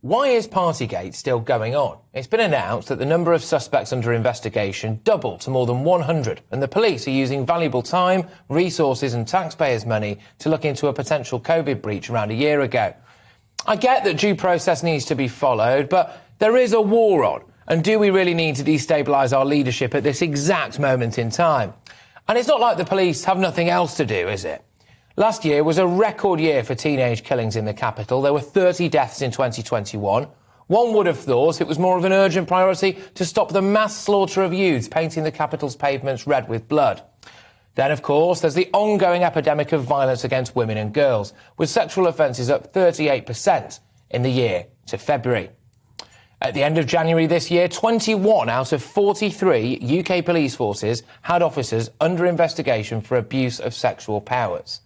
Why is partygate still going on? It's been announced that the number of suspects under investigation doubled to more than 100, and the police are using valuable time, resources and taxpayers' money to look into a potential COVID breach around a year ago. I get that due process needs to be followed, but there is a war on, and do we really need to destabilise our leadership at this exact moment in time? And it's not like the police have nothing else to do, is it? Last year was a record year for teenage killings in the capital. There were 30 deaths in 2021. One would have thought it was more of an urgent priority to stop the mass slaughter of youths painting the capital's pavements red with blood. Then, of course, there's the ongoing epidemic of violence against women and girls, with sexual offences up 38% in the year to February. At the end of January this year, 21 out of 43 UK police forces had officers under investigation for abuse of sexual powers.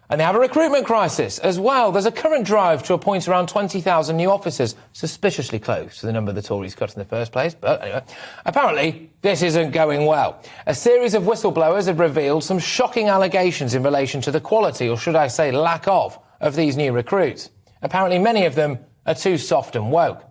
And they have a recruitment crisis as well. There's a current drive to appoint around 20,000 new officers, suspiciously close to the number the Tories cut in the first place. But anyway, apparently this isn't going well. A series of whistleblowers have revealed some shocking allegations in relation to the quality, or should I say lack of these new recruits. Apparently many of them are too soft and woke.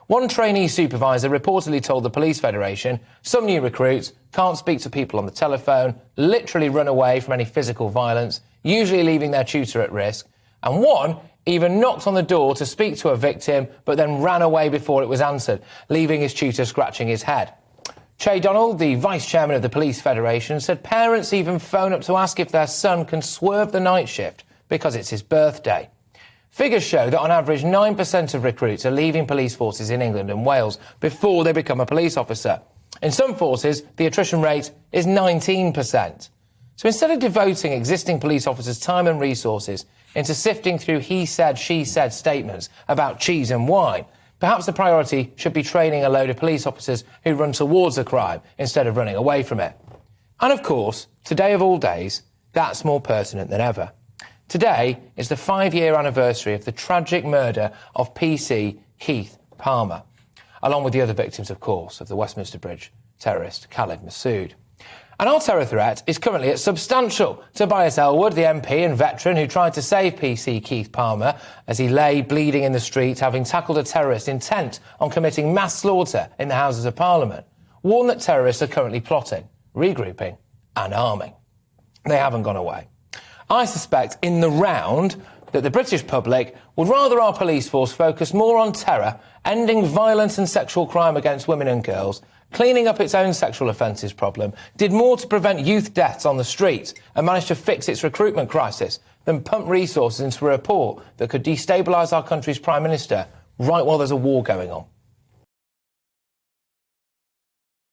One trainee supervisor reportedly told the Police Federation some new recruits can't speak to people on the telephone, literally run away from any physical violence, usually leaving their tutor at risk, and one even knocked on the door to speak to a victim but then ran away before it was answered, leaving his tutor scratching his head. Che Donald, the vice-chairman of the Police Federation, said parents even phone up to ask if their son can swerve the night shift because it's his birthday. Figures show that on average 9% of recruits are leaving police forces in England and Wales before they become a police officer. In some forces, the attrition rate is 19%. So instead of devoting existing police officers' time and resources into sifting through he said, she said statements about cheese and wine, perhaps the priority should be training a load of police officers who run towards a crime instead of running away from it. And of course, today of all days, that's more pertinent than ever. Today is the 5-year anniversary of the tragic murder of PC Keith Palmer, along with the other victims, of course, of the Westminster Bridge terrorist Khalid Masood. And our terror threat is currently at substantial. Tobias Ellwood, the MP and veteran who tried to save PC Keith Palmer as he lay bleeding in the street, having tackled a terrorist intent on committing mass slaughter in the Houses of Parliament, warned that terrorists are currently plotting, regrouping and arming. They haven't gone away. I suspect in the round that the British public would rather our police force focus more on terror, ending violence and sexual crime against women and girls, cleaning up its own sexual offences problem, did more to prevent youth deaths on the streets and managed to fix its recruitment crisis than pump resources into a report that could destabilise our country's Prime Minister right while there's a war going on.